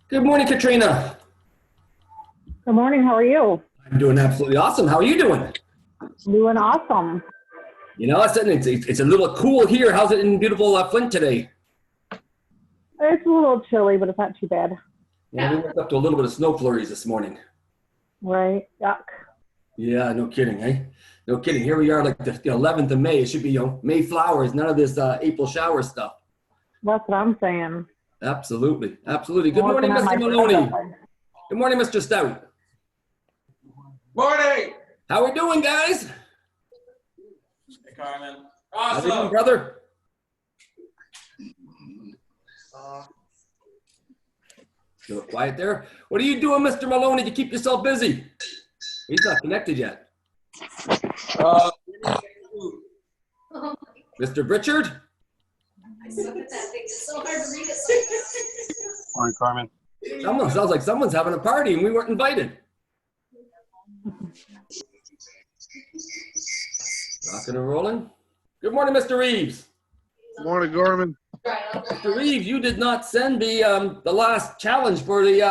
Good morning, Katrina. Good morning. How are you? I'm doing absolutely awesome. How are you doing? Doing awesome. You know, it's a little cool here. How's it in beautiful Flint today? It's a little chilly, but it's not too bad. Yeah, we woke up to a little bit of snow flurries this morning. Right? Yuck. Yeah, no kidding, eh? No kidding. Here we are, like the 11th of May. It should be, May flowers. None of this April shower stuff. That's what I'm saying. Absolutely, absolutely. I'm Good morning, working on Mr. my Maloney. stuff. Good morning, Mr. Stout. Morning! How we doing, guys? Hey, Carmen. How you doing, Awesome! brother? A little quiet there. What are you doing, Mr. Maloney, to keep yourself busy? He's not connected yet. Mr. Richard? I suck at that thing. It's so hard to read it. Morning, Carmen. Sounds like someone's having a party and we weren't invited. Rocking and rolling. Good morning, Mr. Reeves. Morning, Gorman. Mr. Reeves, you did not send the last challenge for the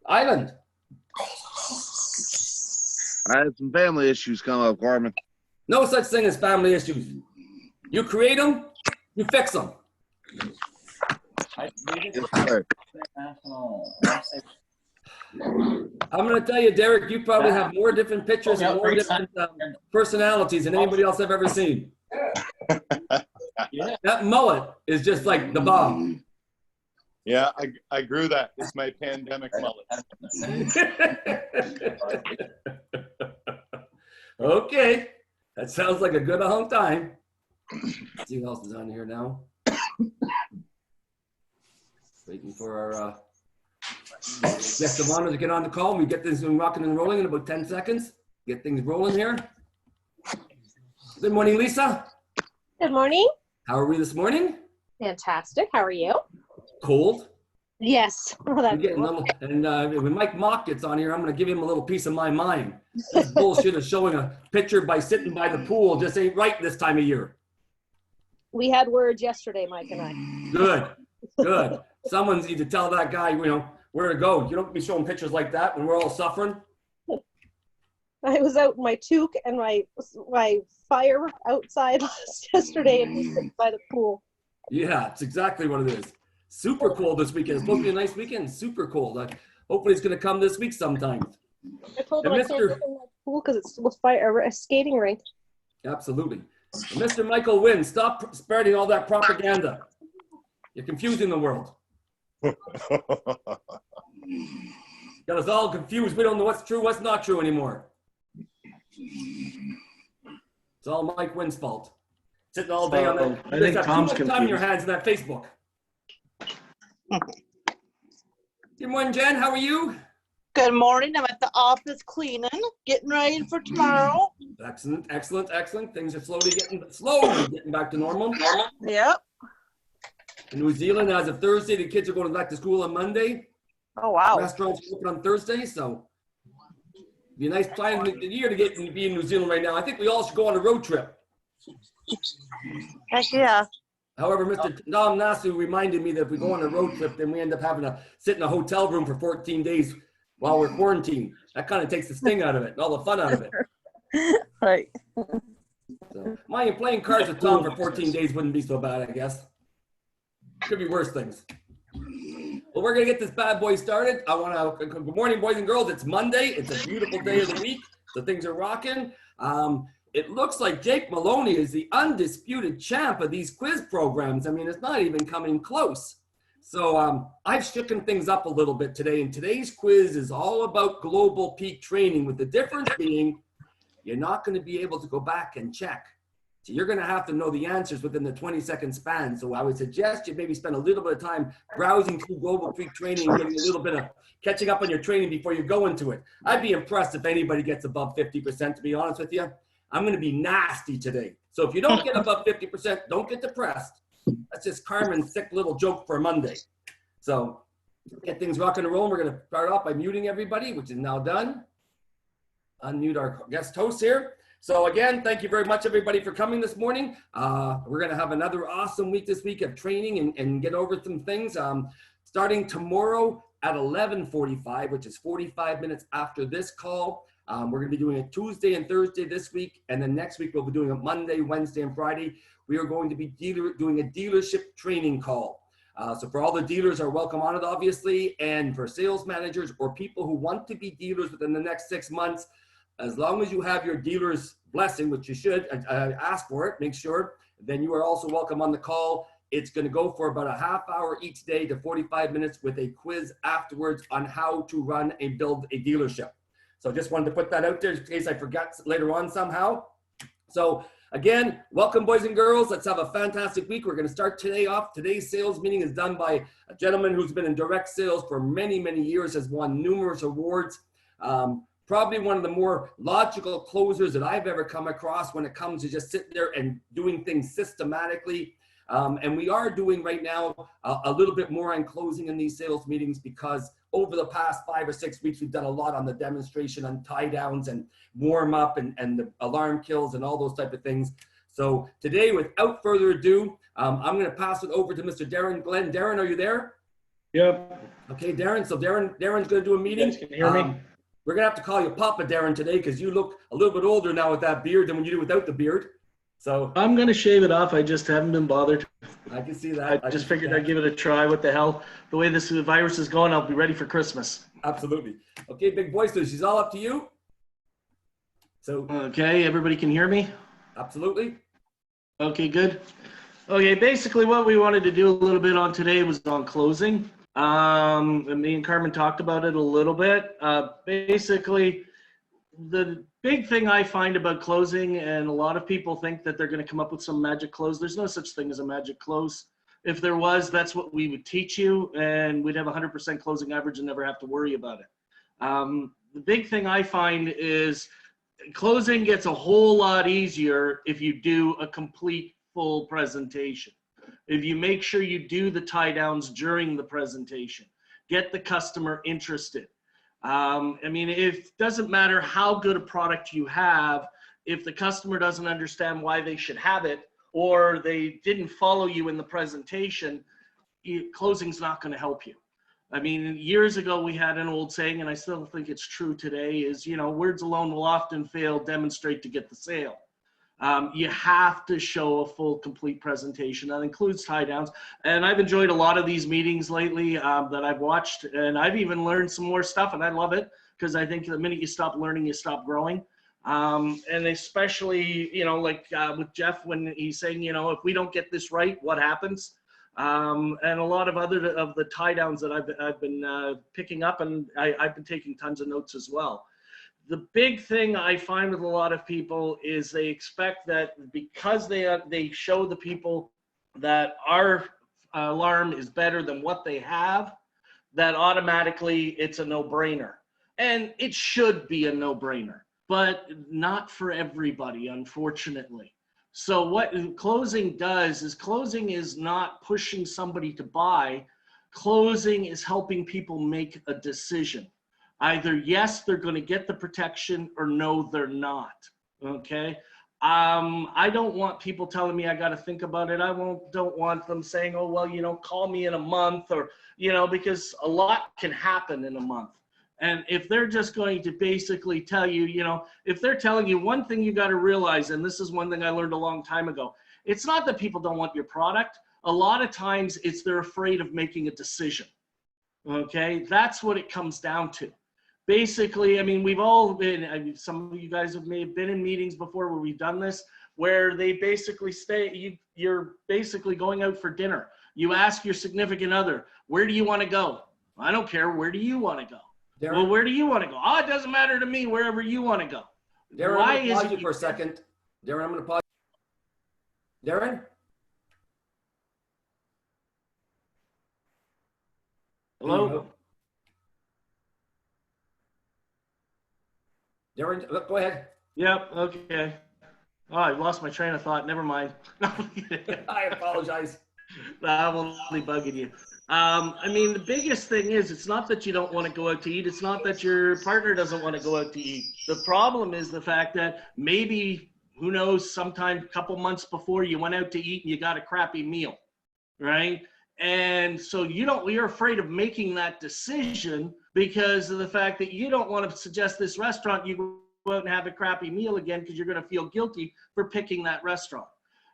island. I had some family issues come up, Gorman. No such thing as family issues. You create them, you fix them. Yes, sir. I'm going to tell you, Derek, you probably have more different pictures and more different personalities than anybody else I've ever seen. Yeah. That mullet is just like the bomb. Yeah, I grew that. It's my pandemic mullet. Okay, that sounds like a good long time. Let's see what else is on here now. Waiting for our guest of honor to get on the call. We get this rocking and rolling in about 10 seconds. Get things rolling here. Good morning, Lisa. Good morning. How are we this morning? Fantastic. How are you? Cold. Yes. Oh, We're getting little, and when Mike Mock gets on here, I'm going to give him a little piece of my mind. This bullshit of showing a picture by sitting by the pool just ain't right this time of year. We had words yesterday, Mike and I. Good, good. Someone's need to tell that guy, where to go. You don't be showing pictures like that when we're all suffering. I was out in my toque and my fire outside yesterday and we sit by the pool. Yeah, it's exactly what it is. Super cold this weekend. It's supposed to be a nice weekend. Super cold. Hopefully it's going to come this week sometime. I told him And I can't get in my pool because it's a skating rink. Absolutely. And Mr. Michael Wynn, stop spreading all that propaganda. You're confusing the world. Got us all confused. We don't know what's true, what's not true anymore. It's all Mike Wynn's fault. Sitting all day on that. I think Tom's too much time in your confused. hands in that Facebook. Good morning, Jen. How are you? Good morning. I'm at the office cleaning, getting ready for tomorrow. Excellent, excellent, excellent. Things are slowly getting back to normal. Yep. In New Zealand, as of Thursday, the kids are going back to school on Monday. Oh, wow. Restaurants open on Thursday, so it'd be a nice time of the year to get to be in New Zealand right now. I think we all should go on a road trip. Heck yeah. However, Mr. Dom Nasu reminded me that if we go on a road trip, then we end up having to sit in a hotel room for 14 days while we're quarantined. That kind of takes the sting out of it and all the fun out of it. Right. So, playing cards with Tom for 14 days wouldn't be so bad, I guess. Could be worse things. Well, we're going to get this bad boy started. Good morning, boys and girls. It's Monday. It's a beautiful day of the week. So things are rocking. It looks like Jake Maloney is the undisputed champ of these quiz programs. I mean, it's not even coming close. So I've shooken things up a little bit today, and today's quiz is all about global peak training, with the difference being you're not going to be able to go back and check. So you're going to have to know the answers within the 20-second span. So I would suggest you maybe spend a little bit of time browsing through global peak training and getting a little bit of catching up on your training before you go into it. I'd be impressed if anybody gets above 50%, to be honest with you. I'm going to be nasty today. So if you don't get above 50%, don't get depressed. That's just Carmen's sick little joke for Monday. So get things rocking and rolling. We're going to start off by muting everybody, which is now done. Unmute our guest host here. So again, thank you very much, everybody, for coming this morning. We're going to have another awesome week this week of training and get over some things. Starting tomorrow at 11:45, which is 45 minutes after this call. We're going to be doing it Tuesday and Thursday this week, and then next week we'll be doing it Monday, Wednesday, and Friday. We are going to be doing a dealership training call. So for all the dealers are welcome on it, obviously, and for sales managers or people who want to be dealers within the next 6 months, as long as you have your dealer's blessing, which you should ask for it, make sure, then you are also welcome on the call. It's going to go for about a half hour each day to 45 minutes with a quiz afterwards on how to run and build a dealership. So just wanted to put that out there in case I forgot later on somehow. So again, welcome boys and girls. Let's have a fantastic week. We're going to start today off. Today's sales meeting is done by a gentleman who's been in direct sales for many, many years, has won numerous awards. Probably one of the more logical closers that I've ever come across when it comes to just sitting there and doing things systematically. And we are doing right now a little bit more on closing in these sales meetings because over the past 5 or 6 weeks, we've done a lot on the demonstration on tie downs and warm up and the alarm kills and all those type of things. So today, without further ado, I'm going to pass it over to Mr. Darin Glenn. Darin, are you there? Yep. Okay, Darin. So Darin's going to do a meeting. You guys can hear me? We're going to have to call you Papa Darin today because you look a little bit older now with that beard than when you do without the beard. So I'm going to shave it off. I just haven't been bothered. I can see that. I just figured I'd give it a try. What the hell? The way this virus is going, I'll be ready for Christmas. Absolutely. Okay, big boy, so she's all up to you. So Okay, everybody can hear me? absolutely. Okay, good. Okay, basically what we wanted to do a little bit on today was on closing. And me and Carmen talked about it a little bit. Basically, the big thing I find about closing, and a lot of people think that they're going to come up with some magic close. There's no such thing as a magic close. If there was, that's what we would teach you, and we'd have 100% closing average and never have to worry about it. The big thing I find is closing gets a whole lot easier if you do a complete full presentation. If you make sure you do the tie downs during the presentation, get the customer interested. I mean, it doesn't matter how good a product you have, if the customer doesn't understand why they should have it, or they didn't follow you in the presentation, closing's not going to help you. I mean, years ago we had an old saying, and I still think it's true today, is, you know, words alone will often fail, demonstrate to get the sale. You have to show a full, complete presentation. That includes tie downs. And I've enjoyed a lot of these meetings lately that I've watched, and I've even learned some more stuff, and I love it because I think the minute you stop learning, you stop growing. And especially, you know, like with Jeff, when he's saying, you know, if we don't get this right, what happens? And a lot of other of the tie downs that I've been picking up, and I've been taking tons of notes as well. The big thing I find with a lot of people is they expect that because they show the people that our alarm is better than what they have, that automatically it's a no-brainer. And it should be a no-brainer, but not for everybody, unfortunately. So what closing does is closing is not pushing somebody to buy. Closing is helping people make a decision. Either yes, they're going to get the protection, or no, they're not. Okay. I don't want people telling me I got to think about it. Don't want them saying, oh, well, you know, call me in a month, or, you know, because a lot can happen in a month. And if they're just going to basically tell you, you know, if they're telling you one thing, you got to realize, and this is one thing I learned a long time ago, it's not that people don't want your product. A lot of times it's they're afraid of making a decision. Okay. That's what it comes down to. Basically, I mean, we've all been, some of you guys may have been in meetings before where we've done this, where they basically you're basically going out for dinner. You ask your significant other, where do you want to go? I don't care. Where do you want to go? Darin, well, where do you want to go? Oh, it doesn't matter to me, wherever you want to go. Darin, I'm going to pause you for a second. Darin, I'm going to pause. Darin? Hello? Darin, go ahead. Yep, okay. Oh, I lost my train of thought. Never mind. I apologize. I will only bugging you. I mean, the biggest thing is, it's not that you don't want to go out to eat. It's not that your partner doesn't want to go out to eat. The problem is the fact that maybe, who knows, sometime a couple months before you went out to eat and you got a crappy meal, right? And so you're afraid of making that decision because of the fact that you don't want to suggest this restaurant, you go out and have a crappy meal again because you're going to feel guilty for picking that restaurant.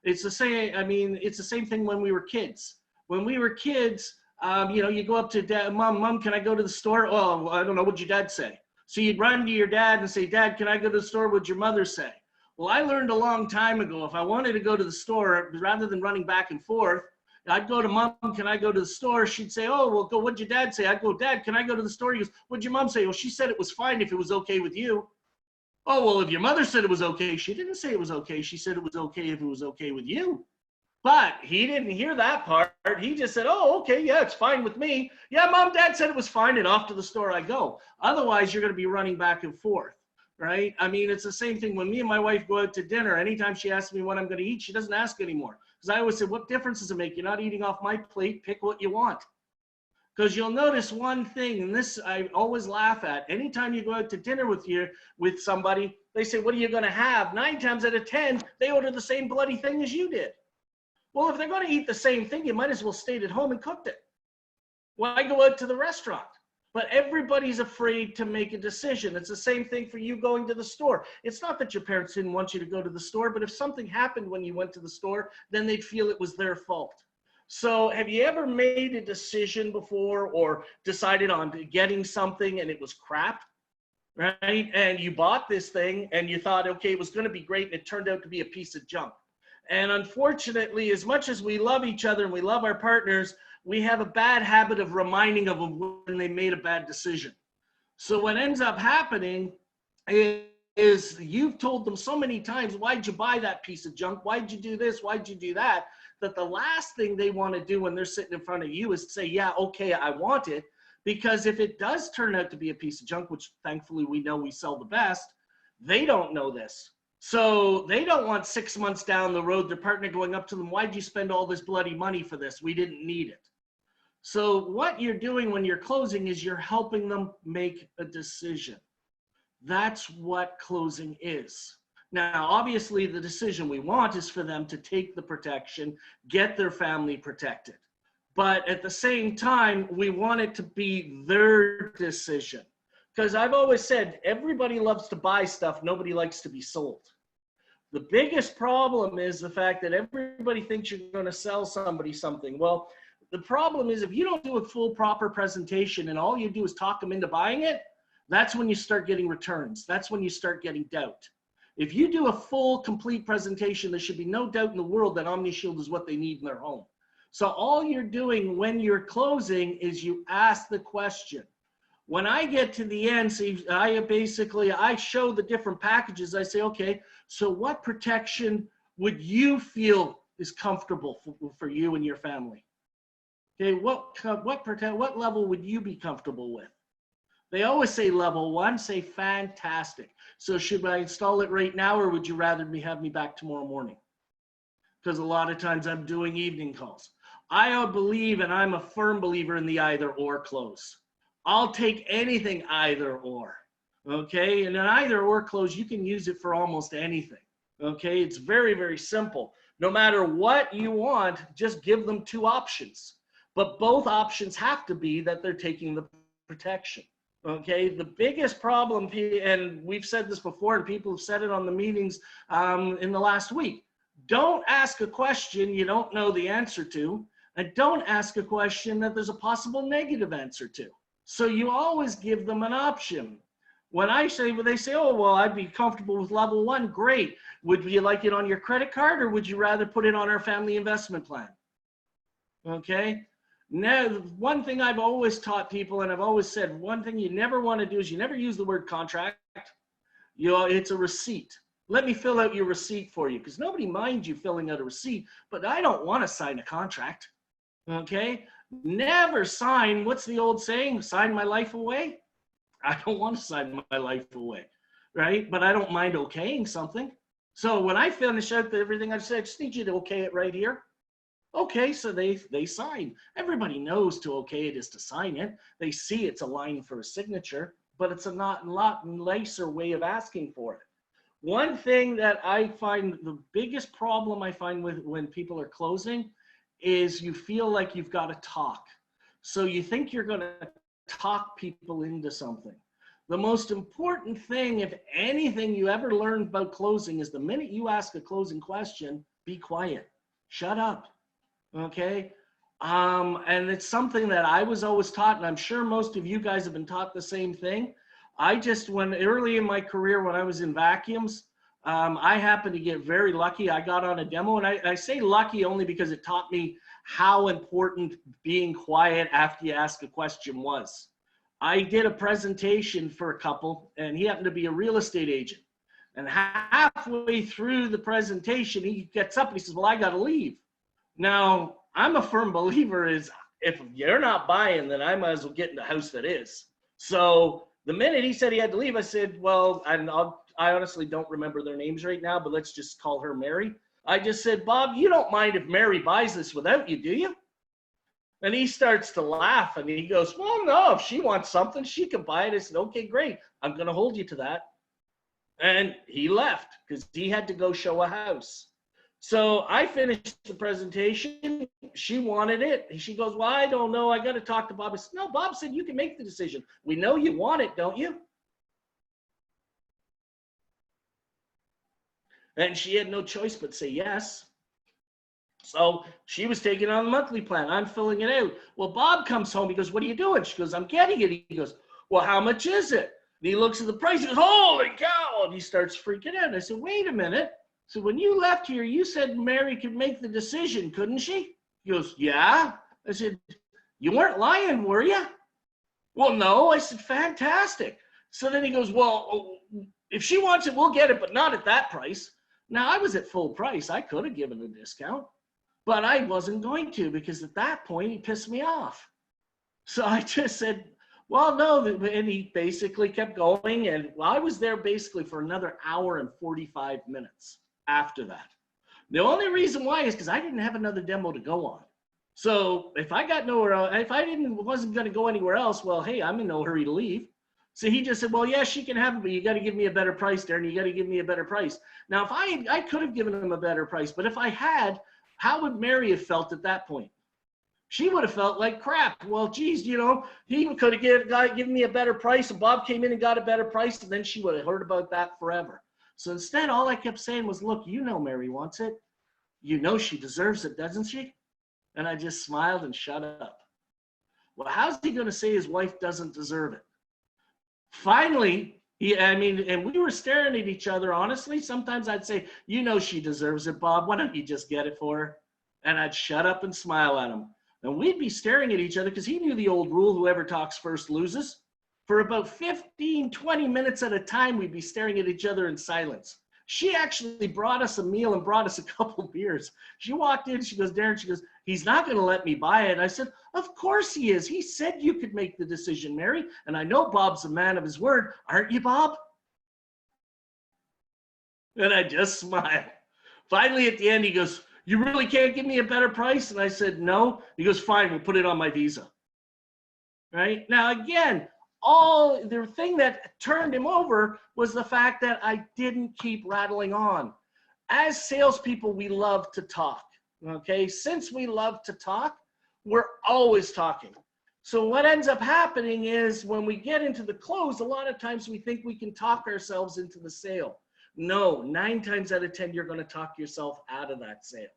It's the same, I mean, it's the same thing when we were kids. When we were kids, you go up to dad, mom, can I go to the store? Oh, I don't know, what'd your dad say? So you'd run to your dad and say, Dad, can I go to the store? What'd your mother say? Well, I learned a long time ago, if I wanted to go to the store, rather than running back and forth, I'd go to Mom, can I go to the store? She'd say, oh, well, go, what'd your dad say? I'd go, Dad, can I go to the store? He goes, what'd your mom say? Well, she said it was fine if it was okay with you. Oh, well, if your mother said it was okay, she didn't say it was okay. She said it was okay if it was okay with you. But he didn't hear that part. He just said, oh, okay, yeah, it's fine with me. Yeah, Mom, Dad said it was fine, and off to the store I go. Otherwise, you're going to be running back and forth, right? I mean, it's the same thing when me and my wife go out to dinner. Anytime she asks me what I'm going to eat, she doesn't ask anymore. Because I always say, what difference does it make? You're not eating off my plate. Pick what you want. Because you'll notice one thing, and this I always laugh at. Anytime you go out to dinner with somebody, they say, what are you going to have? 9 times out of 10, they order the same bloody thing as you did. Well, if they're going to eat the same thing, you might as well stayed at home and cooked it. Why go out to the restaurant? But everybody's afraid to make a decision. It's the same thing for you going to the store. It's not that your parents didn't want you to go to the store, but if something happened when you went to the store, then they'd feel it was their fault. So have you ever made a decision before or decided on getting something and it was crap, right? And you bought this thing and you thought, okay, it was going to be great, and it turned out to be a piece of junk. And unfortunately, as much as we love each other and we love our partners, we have a bad habit of reminding them when they made a bad decision. So what ends up happening is you've told them so many times, why'd you buy that piece of junk? Why'd you do this? Why'd you do that? That the last thing they want to do when they're sitting in front of you is say, yeah, okay, I want it. Because if it does turn out to be a piece of junk, which thankfully we know we sell the best, they don't know this. So they don't want 6 months down the road, their partner going up to them, why'd you spend all this bloody money for this? We didn't need it. So what you're doing when you're closing is you're helping them make a decision. That's what closing is. Now, obviously, the decision we want is for them to take the protection, get their family protected. But at the same time, we want it to be their decision. Because I've always said, everybody loves to buy stuff, nobody likes to be sold. The biggest problem is the fact that everybody thinks you're going to sell somebody something. Well, the problem is if you don't do a full proper presentation and all you do is talk them into buying it, that's when you start getting returns. That's when you start getting doubt. If you do a full, complete presentation, there should be no doubt in the world that OmniShield is what they need in their home. So all you're doing when you're closing is you ask the question. When I get to the end, see, I show the different packages. I say, okay, so what protection would you feel is comfortable for you and your family? Okay, what level would you be comfortable with? They always say level 1, say fantastic. So should I install it right now, or would you rather have me back tomorrow morning? Because a lot of times I'm doing evening calls. I believe, and I'm a firm believer in the either or close. I'll take anything either or, okay? And an either or close, you can use it for almost anything, okay? It's very, very simple. No matter what you want, just give them 2 options. But both options have to be that they're taking the protection, okay? The biggest problem, and we've said this before, and people have said it on the meetings in the last week, don't ask a question you don't know the answer to, and don't ask a question that there's a possible negative answer to. So you always give them an option. When I say, well, they say, oh, well, I'd be comfortable with level 1, great. Would you like it on your credit card, or would you rather put it on our family investment plan? Okay. Now, one thing I've always taught people, and I've always said, one thing you never want to do is you never use the word contract. It's a receipt. Let me fill out your receipt for you, because nobody minds you filling out a receipt, but I don't want to sign a contract. Okay. Never sign, what's the old saying? Sign my life away? I don't want to sign my life away, right? But I don't mind okaying something. So when I finish out everything I said, I just need you to okay it right here. Okay, so they sign. Everybody knows to okay it is to sign it. They see it's a line for a signature, but it's a lot nicer way of asking for it. One thing that I find, the biggest problem I find with when people are closing is you feel like you've got to talk. So you think you're going to talk people into something. The most important thing, if anything you ever learned about closing, is the minute you ask a closing question, be quiet. Shut up. Okay? And it's something that I was always taught, and I'm sure most of you guys have been taught the same thing. When early in my career, when I was in vacuums, I happened to get very lucky. I got on a demo, and I say lucky only because it taught me how important being quiet after you ask a question was. I did a presentation for a couple, and he happened to be a real estate agent. And halfway through the presentation, he gets up and he says, well, I got to leave. Now, I'm a firm believer is if you're not buying, then I might as well get in the house that is. So the minute he said he had to leave, I said, well, I honestly don't remember their names right now, but let's just call her Mary. I just said, Bob, you don't mind if Mary buys this without you, do you? And he starts to laugh and he goes, well, no, if she wants something, she can buy it. I said, okay, great. I'm going to hold you to that. And he left because he had to go show a house. So I finished the presentation. She wanted it. She goes, well, I don't know. I got to talk to Bob. I said, no, Bob said you can make the decision. We know you want it, don't you? And she had no choice but say yes. So she was taking on the monthly plan. I'm filling it out. Well, Bob comes home. He goes, what are you doing? She goes, I'm getting it. He goes, well, how much is it? And he looks at the price. He goes, holy cow. And he starts freaking out. And I said, wait a minute. So when you left here, you said Mary could make the decision, couldn't she? He goes, yeah. I said, you weren't lying, were you? Well, no. I said, fantastic. So then he goes, well, if she wants it, we'll get it, but not at that price. Now, I was at full price. I could have given a discount, but I wasn't going to because at that point, he pissed me off. So I just said, well, no. And he basically kept going. And I was there basically for another hour and 45 minutes after that. The only reason why is because I didn't have another demo to go on. So if I got nowhere else, if I wasn't going to go anywhere else, well, hey, I'm in no hurry to leave. So he just said, well, yeah, she can have it, but you got to give me a better price, Darin. You got to give me a better price. Now, if I could have given him a better price, but if I had, how would Mary have felt at that point? She would have felt like crap. Well, geez, you know, he could have given me a better price, and Bob came in and got a better price, and then she would have heard about that forever. So instead, all I kept saying was, look, you know Mary wants it. You know she deserves it, doesn't she? And I just smiled and shut up. Well, how's he going to say his wife doesn't deserve it? Finally, and we were staring at each other, honestly. Sometimes I'd say, you know she deserves it, Bob. Why don't you just get it for her? And I'd shut up and smile at him. And we'd be staring at each other because he knew the old rule, whoever talks first loses. For about 15, 20 minutes at a time, we'd be staring at each other in silence. She actually brought us a meal and brought us a couple beers. She walked in, she goes, Darin, she goes, he's not going to let me buy it. I said, of course he is. He said you could make the decision, Mary. And I know Bob's a man of his word. Aren't you, Bob? And I just smiled. Finally, at the end, he goes, you really can't give me a better price? And I said, no. He goes, fine, we'll put it on my Visa. Right? Now, again, the thing that turned him over was the fact that I didn't keep rattling on. As salespeople, we love to talk. Okay? Since we love to talk, we're always talking. So what ends up happening is when we get into the close, a lot of times we think we can talk ourselves into the sale. No, 9 times out of 10, you're going to talk yourself out of that sale.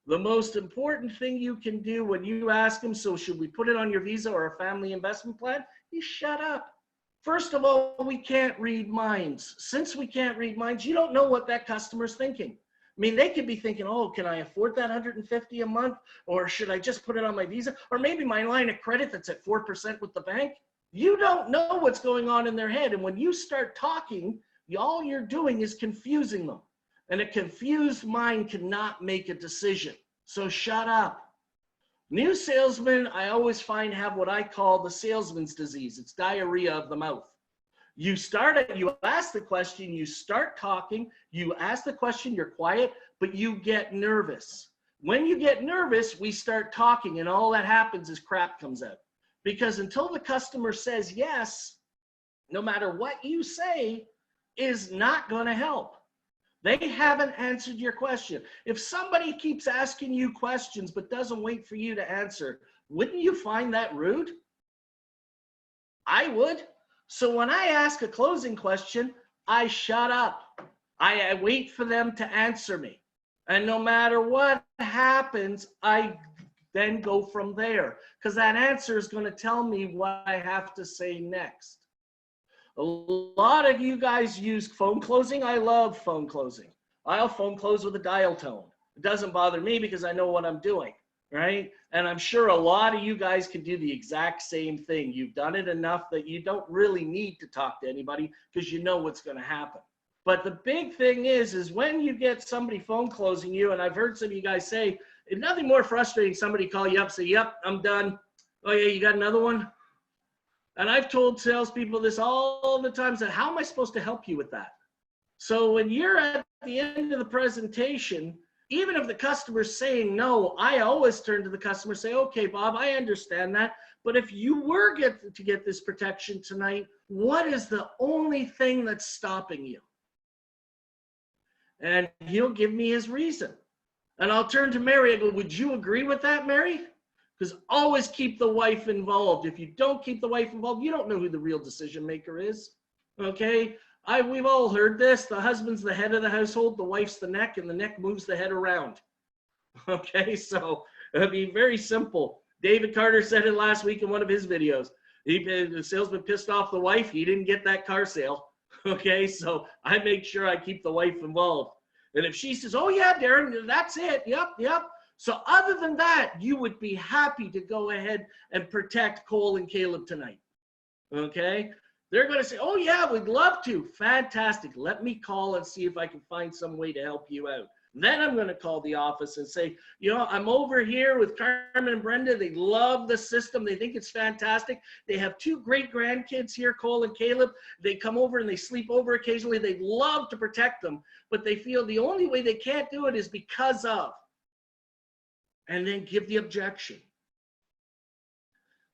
The most important thing you can do when you ask them, so should we put it on your Visa or a family investment plan? You shut up. First of all, we can't read minds. Since we can't read minds, you don't know what that customer's thinking. I mean, they could be thinking, oh, can I afford that $150 a month? Or should I just put it on my Visa? Or maybe my line of credit that's at 4% with the bank. You don't know what's going on in their head. And when you start talking, all you're doing is confusing them. And a confused mind cannot make a decision. So shut up. New salesmen, I always find, have what I call the salesman's disease. It's diarrhea of the mouth. You ask the question, you start talking, you ask the question, you're quiet, but you get nervous. When you get nervous, we start talking, and all that happens is crap comes out. Because until the customer says yes, no matter what you say, is not going to help. They haven't answered your question. If somebody keeps asking you questions but doesn't wait for you to answer, wouldn't you find that rude? I would. So when I ask a closing question, I shut up. I wait for them to answer me. And no matter what happens, I then go from there, because that answer is going to tell me what I have to say next. A lot of you guys use phone closing. I love phone closing. I'll phone close with a dial tone. It doesn't bother me because I know what I'm doing, right? And I'm sure a lot of you guys can do the exact same thing. You've done it enough that you don't really need to talk to anybody because you know what's going to happen. But the big thing is when you get somebody phone closing you, and I've heard some of you guys say, it's nothing more frustrating, somebody call you up, say, yep, I'm done. Oh yeah, you got another one? And I've told salespeople this all the time, that how am I supposed to help you with that? So when you're at the end of the presentation, even if the customer's saying no, I always turn to the customer and say, okay, Bob, I understand that. But if you were to get this protection tonight, what is the only thing that's stopping you? And he'll give me his reason. And I'll turn to Mary and go, would you agree with that, Mary? Because always keep the wife involved. If you don't keep the wife involved, you don't know who the real decision maker is. Okay? We've all heard this. The husband's the head of the household, the wife's the neck, and the neck moves the head around. Okay? So it'll be very simple. David Carter said it last week in one of his videos. The salesman pissed off the wife. He didn't get that car sale. Okay? So I make sure I keep the wife involved. And if she says, oh yeah, Darin, that's it. Yep, yep. So other than that, you would be happy to go ahead and protect Cole and Caleb tonight. Okay? They're going to say, oh yeah, we'd love to. Fantastic. Let me call and see if I can find some way to help you out. Then I'm going to call the office and say, you know, I'm over here with Carmen and Brenda. They love the system. They think it's fantastic. They have 2 great grandkids here, Cole and Caleb. They come over and they sleep over occasionally. They'd love to protect them, but they feel the only way they can't do it is because of. And then give the objection.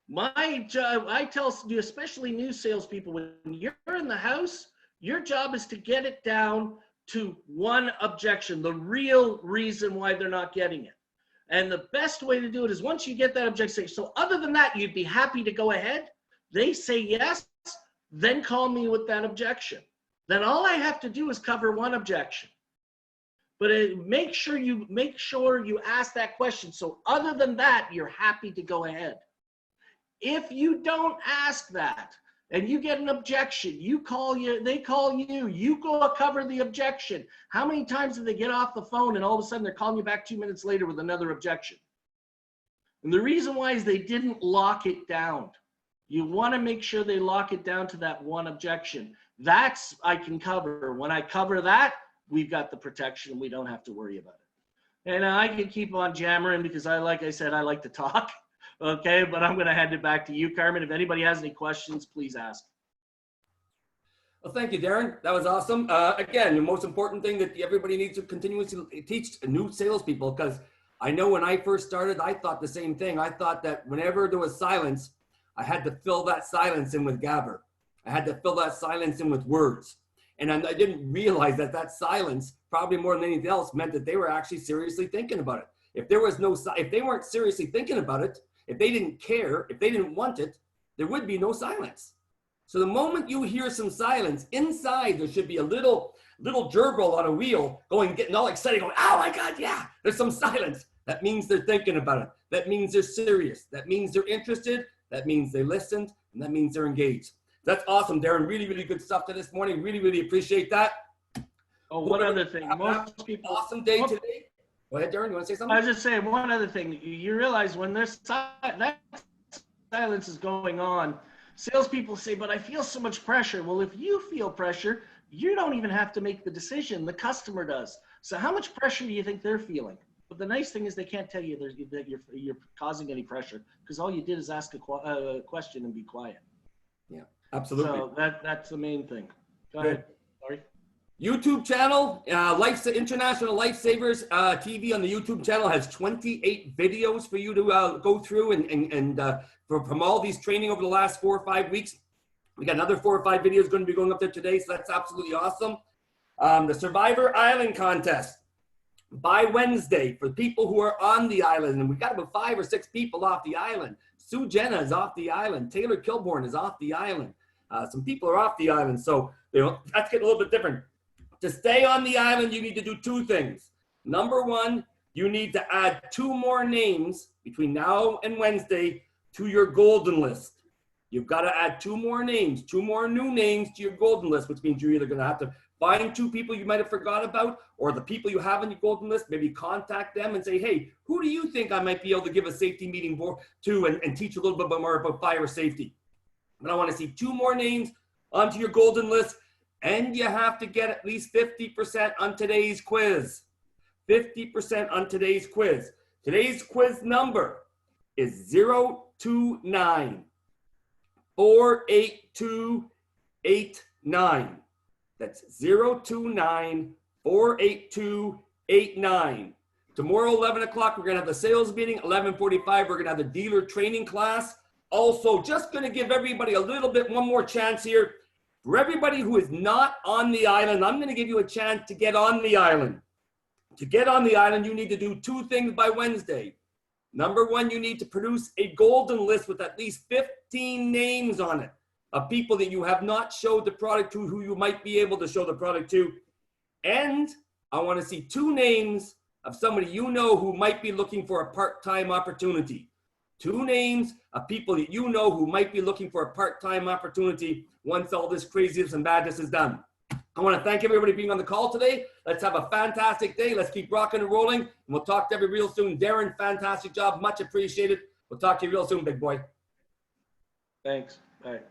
My job, I tell you, especially new salespeople, when you're in the house, your job is to get it down to one objection, the real reason why they're not getting it. And the best way to do it is once you get that objection, so other than that, you'd be happy to go ahead. They say yes, then call me with that objection. Then all I have to do is cover one objection. But make sure you ask that question. So other than that, you're happy to go ahead. If you don't ask that, and you get an objection, they call you, you go cover the objection. How many times do they get off the phone and all of a sudden they're calling you back 2 minutes later with another objection? And the reason why is they didn't lock it down. You want to make sure they lock it down to that one objection. That's I can cover. When I cover that, we've got the protection. We don't have to worry about it. And I can keep on jammering because like I said, I like to talk. Okay, but I'm going to hand it back to you, Carmen. If anybody has any questions, please ask. Well, thank you, Darin. That was awesome. Again, the most important thing that everybody needs to continuously teach new salespeople, because I know when I first started, I thought the same thing. I thought that whenever there was silence, I had to fill that silence in with gabber. I had to fill that silence in with words. And I didn't realize that that silence, probably more than anything else, meant that they were actually seriously thinking about it. If there was if they weren't seriously thinking about it, if they didn't care, if they didn't want it, there would be no silence. So the moment you hear some silence, inside there should be a little gerbil on a wheel getting all excited, going, oh my God, yeah, there's some silence. That means they're thinking about it. That means they're serious. That means they're interested. That means they listened. And that means they're engaged. That's awesome, Darin. Really, really good stuff to this morning. Really, really appreciate that. Oh, one other thing. Most people. Awesome day today. Go ahead, Darin. You want to say something? I was just saying one other thing. You realize when that silence is going on, salespeople say, but I feel so much pressure. Well, if you feel pressure, you don't even have to make the decision. The customer does. So how much pressure do you think they're feeling? But the nice thing is they can't tell you that you're causing any pressure because all you did is ask a question and be quiet. Yeah, absolutely. So that's the main thing. Go ahead. Sorry. YouTube channel, International Lifesavers TV on the YouTube channel has 28 videos for you to go through and from all these training over the last 4 or 5 weeks. We got another 4 or 5 videos going to be going up there today, so that's absolutely awesome. The Survivor Island contest by Wednesday for people who are on the island. And we've got about 5 or 6 people off the island. Sue Jenna is off the island. Taylor Kilborn is off the island. Some people are off the island. So, that's getting a little bit different. To stay on the island, you need to do 2 things. Number 1, you need to add 2 more names between now and Wednesday to your golden list. You've got to add 2 more names, 2 more new names to your golden list, which means you're either going to have to find 2 people you might have forgot about, or the people you have on your golden list, maybe contact them and say, hey, who do you think I might be able to give a safety meeting to and teach a little bit more about fire safety? And I want to see 2 more names onto your golden list, and you have to get at least 50% on today's quiz. 50% on today's quiz. Today's quiz number is 029 48289. That's 029 48289. Tomorrow, 11 o'clock, we're going to have the sales meeting. 11:45, we're going to have the dealer training class. Also, just going to give everybody a little bit, one more chance here. For everybody who is not on the island, I'm going to give you a chance to get on the island. To get on the island, you need to do 2 things by Wednesday. Number 1, you need to produce a golden list with at least 15 names on it of people that you have not showed the product to, who you might be able to show the product to. And I want to see 2 names of somebody you know who might be looking for a part-time opportunity. 2 names of people that you know who might be looking for a part-time opportunity once all this craziness and madness is done. I want to thank everybody for being on the call today. Let's have a fantastic day. Let's keep rocking and rolling. And we'll talk to everybody real soon. Darin, fantastic job. Much appreciated. We'll talk to you real soon, big boy. Thanks. Bye.